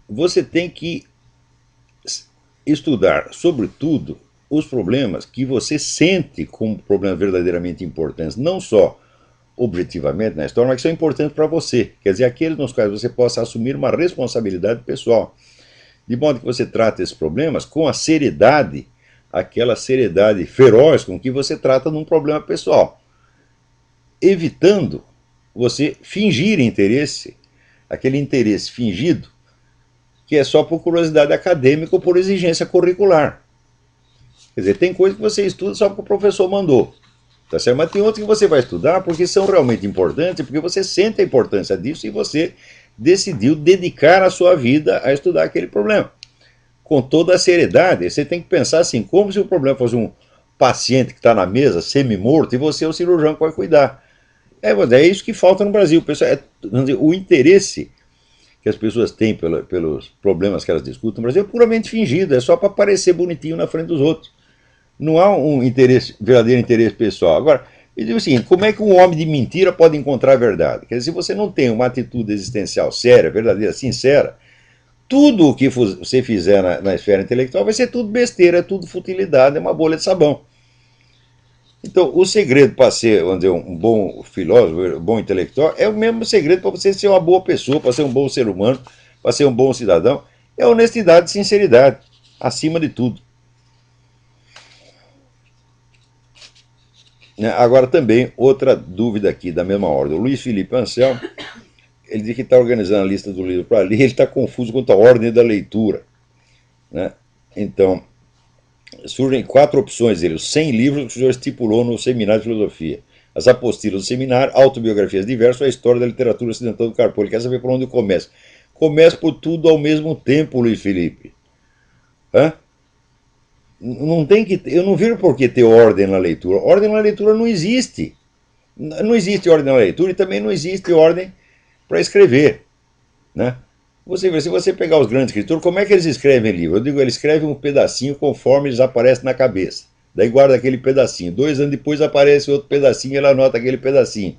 você tem que estudar, sobretudo, os problemas que você sente como problemas verdadeiramente importantes, não só objetivamente na história, mas que são importantes para você. Quer dizer, aqueles nos quais você possa assumir uma responsabilidade pessoal. De modo que você trata esses problemas com a seriedade, aquela seriedade feroz com que você trata num problema pessoal, evitando você fingir interesse, aquele interesse fingido, que é só por curiosidade acadêmica ou por exigência curricular. Quer dizer, tem coisa que você estuda só porque o professor mandou, tá certo? Mas tem outras que você vai estudar porque são realmente importantes, porque você sente a importância disso e você decidiu dedicar a sua vida a estudar aquele problema. Com toda a seriedade, você tem que pensar assim, como se o problema fosse um paciente que está na mesa, semi-morto, e você é o cirurgião que vai cuidar. É isso que falta no Brasil. O interesse que as pessoas têm pelos problemas que elas discutem no Brasil é puramente fingido, é só para parecer bonitinho na frente dos outros. Não há um interesse, verdadeiro interesse pessoal. Agora, eu digo o seguinte, como é que um homem de mentira pode encontrar a verdade? Quer dizer, se você não tem uma atitude existencial séria, verdadeira, sincera, tudo o que você fizer na esfera intelectual vai ser tudo besteira, é tudo futilidade, é uma bolha de sabão. Então, o segredo para ser, vamos dizer, um bom filósofo, um bom intelectual, é o mesmo segredo para você ser uma boa pessoa, para ser um bom ser humano, para ser um bom cidadão, é honestidade e sinceridade, acima de tudo. Agora também, outra dúvida aqui da mesma ordem. O Luiz Felipe Anselmo, ele diz que está organizando a lista do livro para ler, ele está confuso quanto à ordem da leitura. Né? Então, surgem 4 opções dele, os 100 livros que o senhor estipulou no seminário de filosofia. As apostilas do seminário, autobiografias diversas, a história da literatura ocidental do Carpo. Ele quer saber por onde começa. Começa por tudo ao mesmo tempo, Luiz Felipe. Hã? Não tem que, eu não vejo por que ter ordem na leitura. Ordem na leitura não existe. Não existe ordem na leitura e também não existe ordem para escrever. Né? Você vê, se você pegar os grandes escritores, como é que eles escrevem livro? Eu digo, eles escrevem um pedacinho conforme eles aparecem na cabeça. Daí guarda aquele pedacinho. 2 anos depois aparece outro pedacinho e ele anota aquele pedacinho.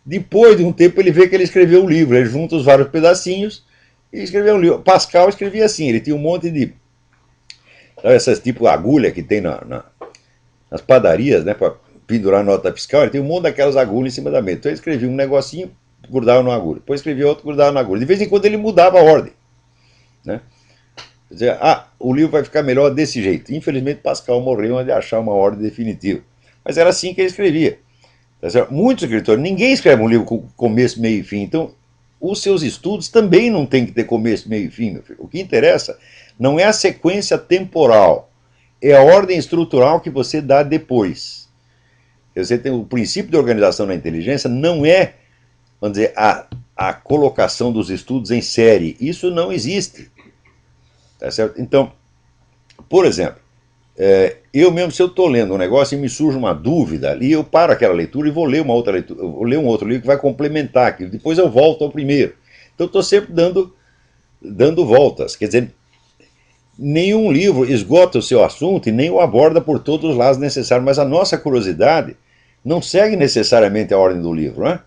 Depois de um tempo ele vê que ele escreveu um livro. Ele junta os vários pedacinhos e escreveu um livro. Pascal escrevia assim, ele tinha um monte de... Sabe, essas tipo agulha que tem nas padarias, né, para pendurar nota fiscal, ele tem um monte daquelas agulhas em cima da mesa. Então ele escrevia um negocinho, grudava numa agulha. Depois escrevia outro, grudava na agulha. De vez em quando ele mudava a ordem. Né? Quer dizer, o livro vai ficar melhor desse jeito. Infelizmente Pascal morreu antes de achar uma ordem definitiva. Mas era assim que ele escrevia. Muitos escritores, ninguém escreve um livro com começo, meio e fim. Então, os seus estudos também não tem que ter começo, meio e fim, meu filho. O que interessa não é a sequência temporal, é a ordem estrutural que você dá depois. Você tem o princípio de organização da inteligência, não é, vamos dizer, a colocação dos estudos em série. Isso não existe. Tá certo? Então, por exemplo, eu mesmo, se eu estou lendo um negócio e me surge uma dúvida ali, eu paro aquela leitura e vou ler uma outra leitura, vou ler um outro livro que vai complementar aquilo. Depois eu volto ao primeiro. Então, eu estou sempre dando voltas. Quer dizer, nenhum livro esgota o seu assunto e nem o aborda por todos os lados necessários, mas a nossa curiosidade não segue necessariamente a ordem do livro, né?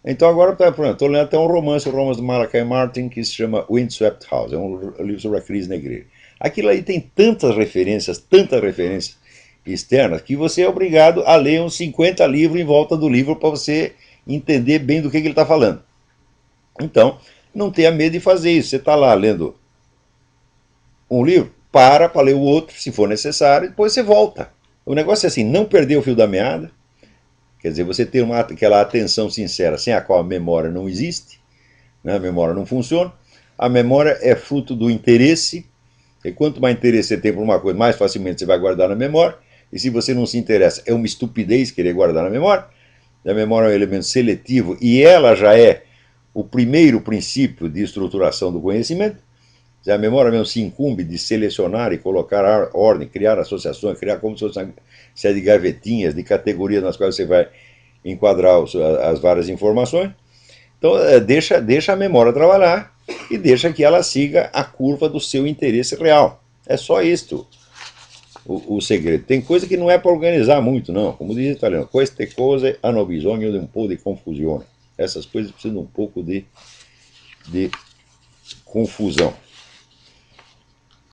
Então agora, estou lendo até um romance do Malachi Martin, que se chama Windswept House, é um livro sobre a crise negreira. Aquilo aí tem tantas referências externas, que você é obrigado a ler uns 50 livros em volta do livro para você entender bem do que ele está falando. Então, não tenha medo de fazer isso. Você está lá lendo um livro, para ler o outro, se for necessário, e depois você volta. O negócio é assim, não perder o fio da meada, quer dizer, você ter aquela atenção sincera, sem a qual a memória não existe, né? A memória não funciona. A memória é fruto do interesse, e quanto mais interesse você tem por uma coisa, mais facilmente você vai guardar na memória, e se você não se interessa, é uma estupidez querer guardar na memória. A memória é um elemento seletivo, e ela já é o primeiro princípio de estruturação do conhecimento. A memória mesmo se incumbe de selecionar e colocar ordem, criar associações, criar como se fosse uma série de gavetinhas, de categorias nas quais você vai enquadrar as várias informações. Então, deixa a memória trabalhar e deixa que ela siga a curva do seu interesse real. É só isto o segredo. Tem coisa que não é para organizar muito, não. Como diz o italiano, queste cose hanno bisogno di un po' di confusione. Essas coisas precisam de um pouco de confusão.